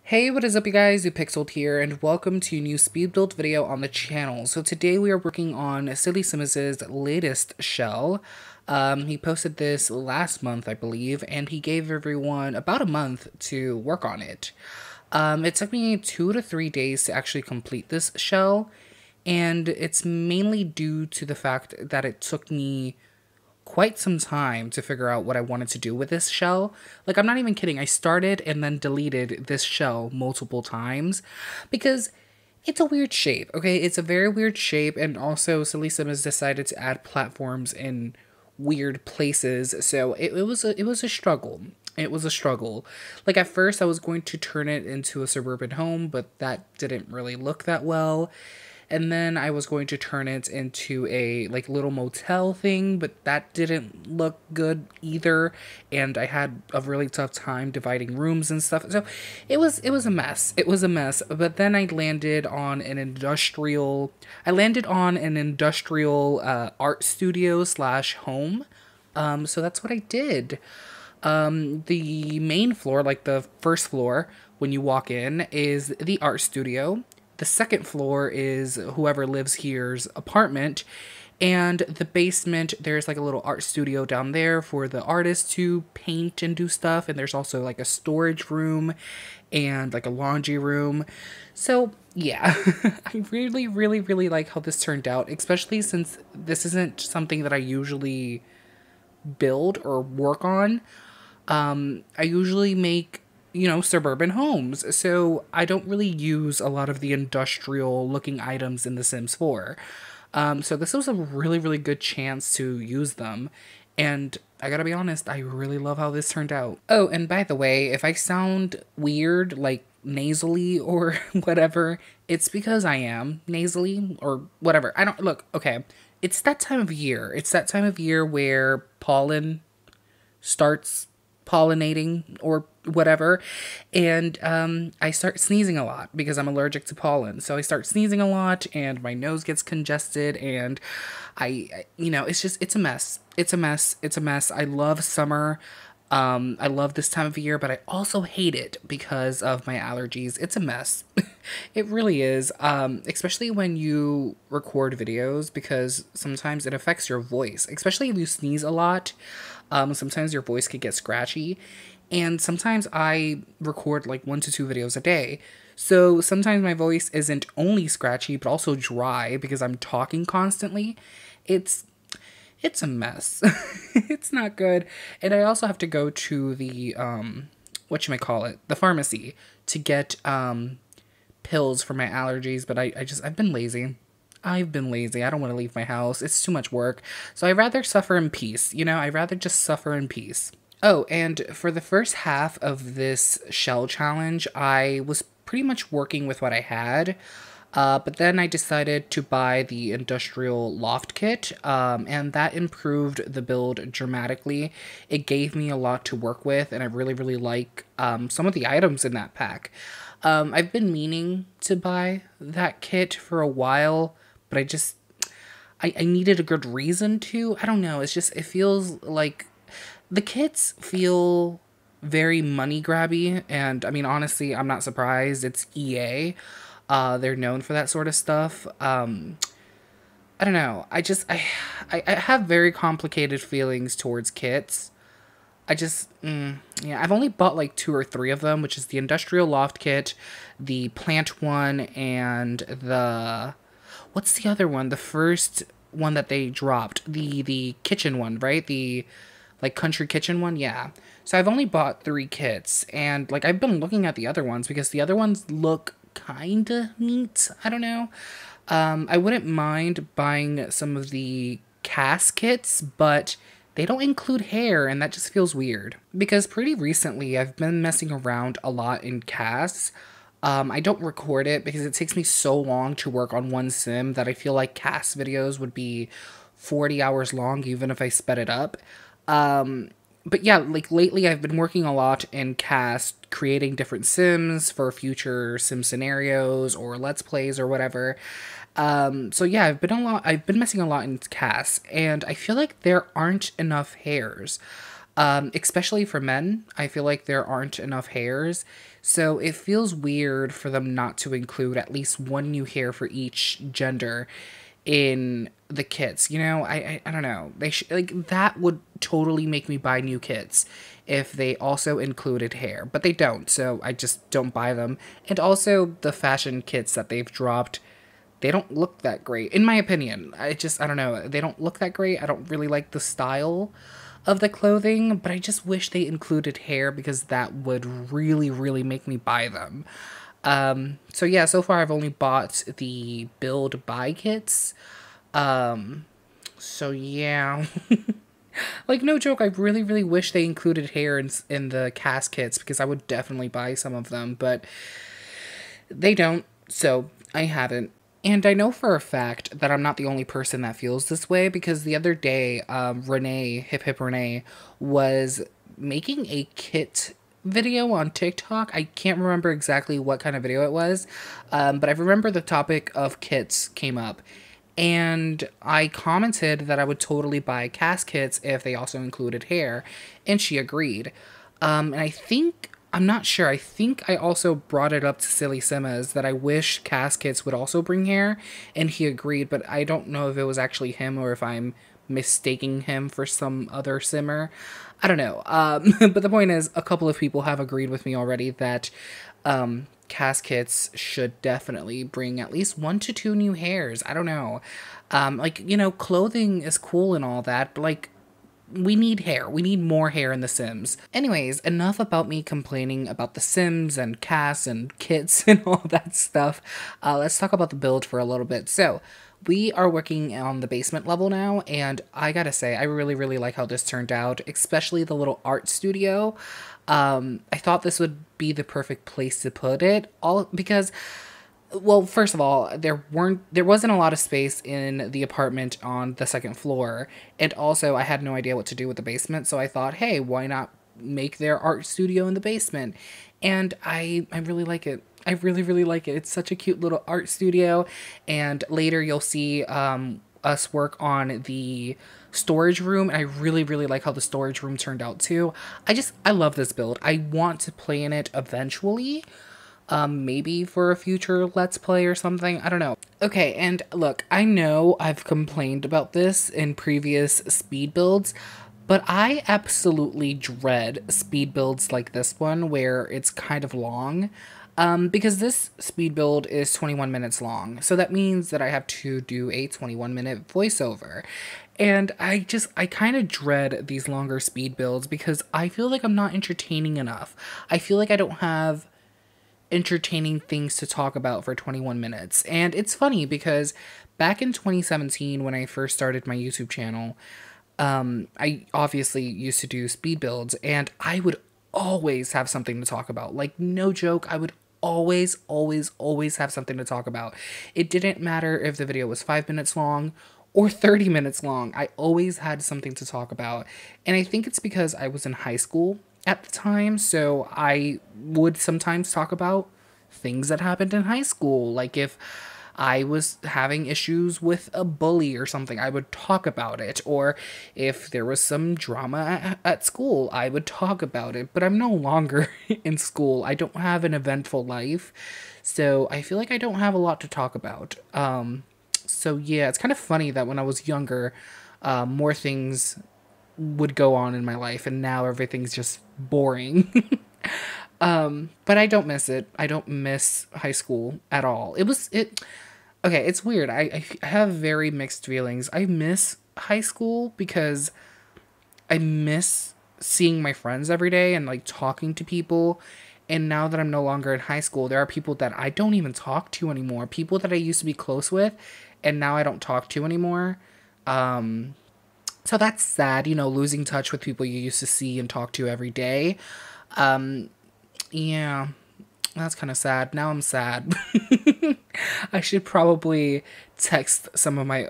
Hey, what is up you guys, Upixeled here, and welcome to a new speed build video on the channel. So today we are working on SillySimmuz' latest shell. He posted this last month, I believe, and he gave everyone about a month to work on it. It took me 2 to 3 days to actually complete this shell, and it's mainly due to the fact that it took me quite some time to figure out what I wanted to do with this shell. Like, I'm not even kidding. I started and then deleted this shell multiple times because it's a weird shape, okay? It's a very weird shape, and also SillySimmuz decided to add platforms in weird places, so it was a struggle. It was a struggle. Like, at first I was going to turn it into a suburban home, but that didn't really look that well. And then I was going to turn it into a like little motel thing, but that didn't look good either. And I had a really tough time dividing rooms and stuff. So it was a mess. It was a mess. But then I landed on an industrial art studio slash home. So that's what I did. The main floor, like the first floor when you walk in, is the art studio. The second floor is whoever lives here's apartment. And the basement, there's like a little art studio down there for the artists to paint and do stuff. And there's also like a storage room and like a laundry room. So yeah, I really, really, really like how this turned out, especially since this isn't something that I usually build or work on. I usually make suburban homes. So I don't really use a lot of the industrial looking items in The Sims 4. So this was a really, really good chance to use them. And I gotta be honest, I really love how this turned out. Oh, and by the way, if I sound weird, like nasally or whatever, it's because I am nasally or whatever. I don't, look, okay. It's that time of year. It's that time of year where pollen starts pollinating or whatever, and I start sneezing a lot because I'm allergic to pollen. So I start sneezing a lot and my nose gets congested, and it's a mess. It's a mess. I love summer. I love this time of year, but I also hate it because of my allergies. It's a mess. It really is. Especially when you record videos, because sometimes it affects your voice, especially if you sneeze a lot. Sometimes your voice could get scratchy, and sometimes I record like 1 to 2 videos a day. So sometimes my voice isn't only scratchy, but also dry because I'm talking constantly. It's a mess. It's not good. And I also have to go to the, the pharmacy to get, pills for my allergies, but I've been lazy. I've been lazy. I don't want to leave my house. It's too much work. So I'd rather suffer in peace. I'd rather just suffer in peace. Oh, and for the first half of this shell challenge, I was pretty much working with what I had. But then I decided to buy the industrial loft kit, and that improved the build dramatically. It gave me a lot to work with, and I really, really like some of the items in that pack. I've been meaning to buy that kit for a while, but I needed a good reason to. I don't know. It feels like the kits feel very money grabby. And I mean, honestly, I'm not surprised. It's EA. They're known for that sort of stuff. I don't know. I have very complicated feelings towards kits. Yeah, I've only bought like 2 or 3 of them, which is the industrial loft kit, the plant one, and what's the other one? The first one that they dropped, the kitchen one, right? The like country kitchen one, yeah. So I've only bought 3 kits, and like I've been looking at the other ones because the other ones look kinda neat. I don't know. I wouldn't mind buying some of the cast kits, but they don't include hair, and that just feels weird. Because pretty recently, I've been messing around a lot in casts. I don't record it because it takes me so long to work on one sim that I feel like cast videos would be 40 hours long, even if I sped it up. But yeah, like lately I've been working a lot in cast, creating different sims for future sim scenarios or let's plays or whatever. So yeah, I've been messing a lot in cast, and I feel like there aren't enough hairs. especially for men. I feel like there aren't enough hairs, so it feels weird for them not to include at least one new hair for each gender in the kits. You know, I don't know. They like that would totally make me buy new kits if they also included hair, but they don't, so I just don't buy them. And also the fashion kits that they've dropped, they don't look that great, in my opinion. I don't know. They don't look that great. I don't really like the style of the clothing, but I just wish they included hair because that would really, really make me buy them. So yeah, so far I've only bought the build buy kits. So yeah. Like, no joke, I really, really wish they included hair in the cast kits because I would definitely buy some of them, but they don't, so I haven't. And I know for a fact that I'm not the only person that feels this way because the other day, Renee, Hip Hip Renee, was making a kit video on TikTok. I can't remember exactly what kind of video it was, but I remember the topic of kits came up. And I commented that I would totally buy cast kits if they also included hair, and she agreed. And I'm not sure, I think I also brought it up to SillySimmuz that I wish cast kits would also bring hair, and he agreed, but I don't know if it was actually him or if I'm mistaking him for some other simmer. I don't know. But the point is, a couple of people have agreed with me already that cast kits should definitely bring at least 1 to 2 new hairs. I don't know. Like, you know, clothing is cool and all that, but like, we need hair. We need more hair in The Sims. Anyways, enough about me complaining about The Sims and casts and kits and all that stuff. Let's talk about the build for a little bit. So, we are working on the basement level now, and I gotta say, I really, really like how this turned out, especially the little art studio. I thought this would be the perfect place to put it, all because, well, first of all, there wasn't a lot of space in the apartment on the second floor, and also I had no idea what to do with the basement, so I thought, hey, why not make their art studio in the basement? And I really like it. I really, really like it. It's such a cute little art studio, and later you'll see us work on the storage room, and I really, really like how the storage room turned out too. I love this build. I want to play in it eventually. Maybe for a future Let's Play or something. I don't know. Okay, and look, I know I've complained about this in previous speed builds, but I absolutely dread speed builds like this one where it's kind of long. Because this speed build is 21 minutes long. So that means that I have to do a 21-minute voiceover. And I kind of dread these longer speed builds because I feel like I'm not entertaining enough. I feel like I don't have entertaining things to talk about for 21 minutes. And it's funny because back in 2017 when I first started my YouTube channel, I obviously used to do speed builds and I would always have something to talk about. Like, no joke, I would always have something to talk about. It didn't matter if the video was 5 minutes long or 30 minutes long. I always had something to talk about. And I think it's because I was in high school at the time, so I would sometimes talk about things that happened in high school. Like if I was having issues with a bully or something, I would talk about it. Or if there was some drama at school, I would talk about it. But I'm no longer in school. I don't have an eventful life. So I feel like I don't have a lot to talk about. So yeah, it's kind of funny that when I was younger, more things would go on in my life. And now everything's just boring. But I don't miss it. I don't miss high school at all. Okay, it's weird. I have very mixed feelings. I miss high school because I miss seeing my friends every day and like talking to people. And now that I'm no longer in high school, there are people that I don't even talk to anymore. People that I used to be close with and now I don't talk to anymore. So that's sad, you know, losing touch with people you used to see and talk to every day. Yeah. That's kind of sad. Now I'm sad. I should probably text some of my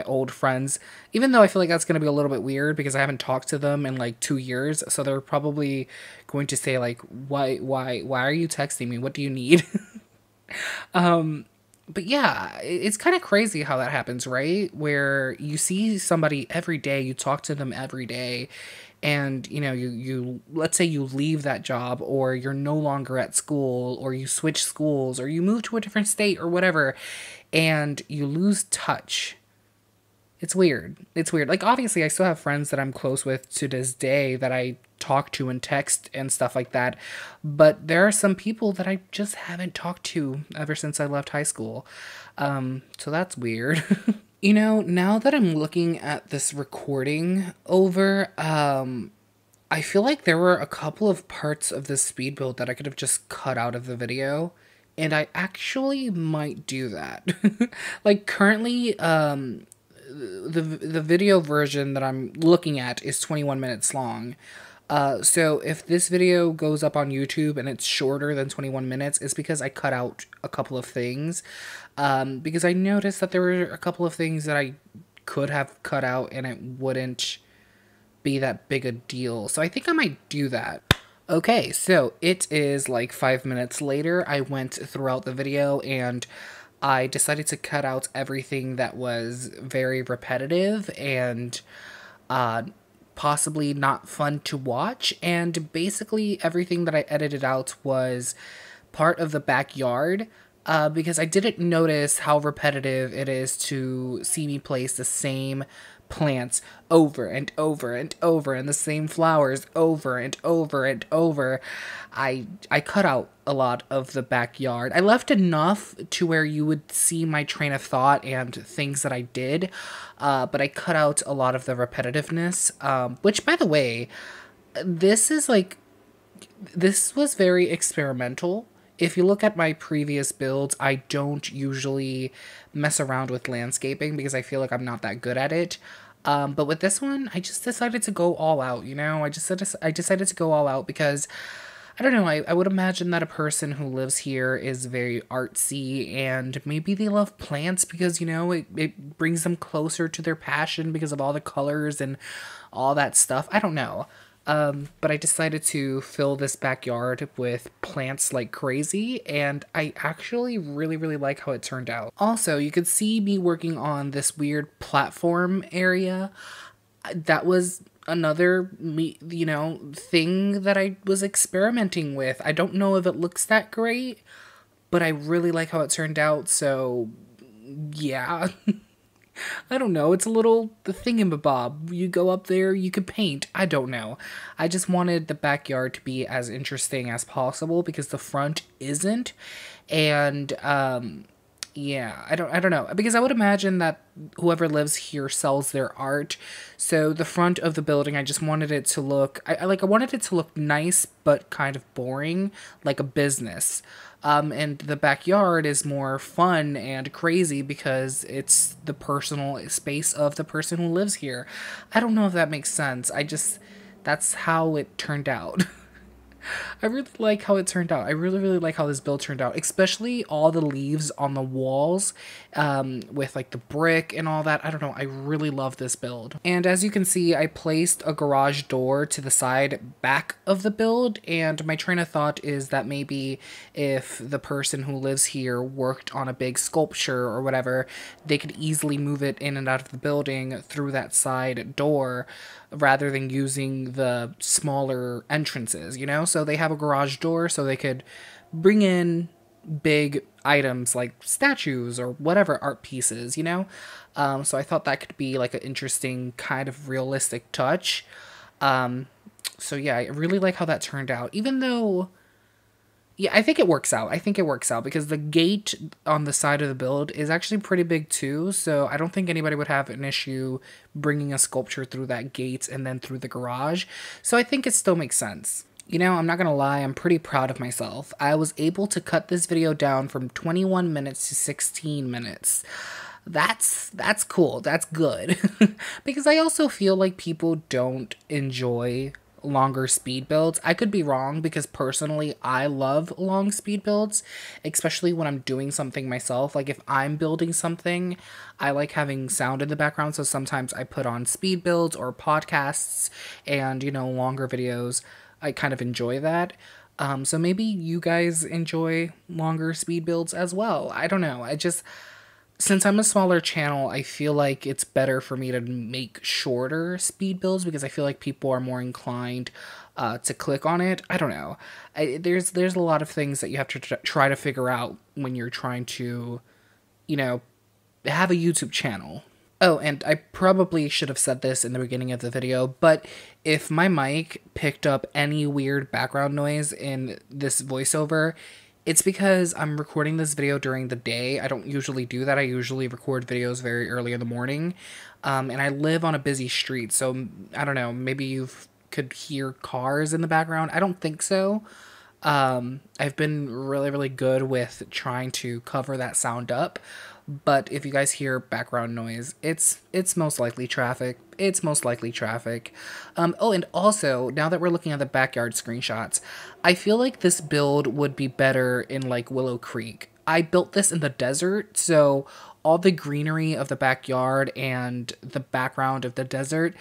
old friends, even though I feel like that's going to be a little bit weird because I haven't talked to them in like 2 years. So they're probably going to say like, why are you texting me? What do you need? But yeah, it's kind of crazy how that happens, right? Where you see somebody every day, you talk to them every day, and you let's say you leave that job, or you're no longer at school, or you switch schools, or you move to a different state or whatever, and you lose touch. It's weird. It's weird. Like, obviously, I still have friends that I'm close with to this day that I talk to and text and stuff like that. But there are some people that I just haven't talked to ever since I left high school. So that's weird. Now that I'm looking at this recording over, I feel like there were a couple of parts of this speed build that I could have just cut out of the video. And I actually might do that. Like, currently, the video version that I'm looking at is 21 minutes long. So if this video goes up on YouTube and it's shorter than 21 minutes, it's because I cut out a couple of things. Because I noticed that there were a couple of things that I could have cut out and it wouldn't be that big a deal. So I think I might do that. Okay, so it is like 5 minutes later. I went throughout the video and I decided to cut out everything that was very repetitive and possibly not fun to watch. And basically everything that I edited out was part of the backyard, because I didn't notice how repetitive it is to see me place the same plants over and over and over, and the same flowers over and over and over. I cut out a lot of the backyard. I left enough to where you would see my train of thought and things that I did, but I cut out a lot of the repetitiveness, which, by the way, this was very experimental. If you look at my previous builds, I don't usually mess around with landscaping because I feel like I'm not that good at it. But with this one, I just decided to go all out, I decided to go all out because, I don't know, I would imagine that a person who lives here is very artsy, and maybe they love plants because, it brings them closer to their passion because of all the colors and all that stuff. I don't know. But I decided to fill this backyard with plants like crazy, and I actually really, really like how it turned out. Also, you could see me working on this weird platform area. That was another, thing that I was experimenting with. I don't know if it looks that great, but I really like how it turned out, so yeah. I don't know, it's a little the thingamabob. You go up there, you could paint. I don't know. I just wanted the backyard to be as interesting as possible because the front isn't. And yeah, I don't know. Because I would imagine that whoever lives here sells their art. So the front of the building, I just wanted it to look I wanted it to look nice but kind of boring, like a business. And the backyard is more fun and crazy because it's the personal space of the person who lives here. I don't know if that makes sense. That's how it turned out. I really like how it turned out. I really, really like how this build turned out, especially all the leaves on the walls, with like the brick and all that. I don't know. I really love this build. And as you can see, I placed a garage door to the side back of the build, and my train of thought is that maybe if the person who lives here worked on a big sculpture or whatever, they could easily move it in and out of the building through that side door rather than using the smaller entrances, So they have a garage door so they could bring in big items like statues or whatever art pieces, So I thought that could be like an interesting kind of realistic touch. So yeah, I really like how that turned out, even though, yeah, I think it works out. I think it works out because the gate on the side of the build is actually pretty big too. So I don't think anybody would have an issue bringing a sculpture through that gate and then through the garage. So I think it still makes sense. I'm not going to lie, I'm pretty proud of myself. I was able to cut this video down from 21 minutes to 16 minutes. That's cool. That's good. Because I also feel like people don't enjoy longer speed builds. I could be wrong because personally I love long speed builds, especially when I'm doing something myself. Like if I'm building something, I like having sound in the background, so sometimes I put on speed builds or podcasts and, longer videos. I kind of enjoy that. So maybe you guys enjoy longer speed builds as well. I don't know. Since I'm a smaller channel, I feel like it's better for me to make shorter speed builds because I feel like people are more inclined to click on it. I don't know. There's a lot of things that you have to try to figure out when you're trying to, you know, have a YouTube channel. Oh, and I probably should have said this in the beginning of the video, but if my mic picked up any weird background noise in this voiceover, it's because I'm recording this video during the day. I don't usually do that. I usually record videos very early in the morning, and I live on a busy street, so I don't know, maybe you could hear cars in the background. I don't think so. I've been really, really good with trying to cover that sound up, but if you guys hear background noise, it's most likely traffic. It's most likely traffic. Oh, and also, now that we're looking at the backyard screenshots, I feel like this build would be better in, like, Willow Creek. I built this in the desert, so all the greenery of the backyard and the background of the desert,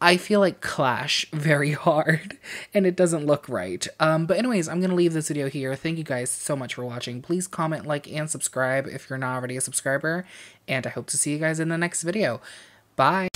I feel like clash very hard, and it doesn't look right. But anyways, I'm going to leave this video here. Thank you guys so much for watching. Please comment, like, and subscribe if you're not already a subscriber, and I hope to see you guys in the next video. Bye!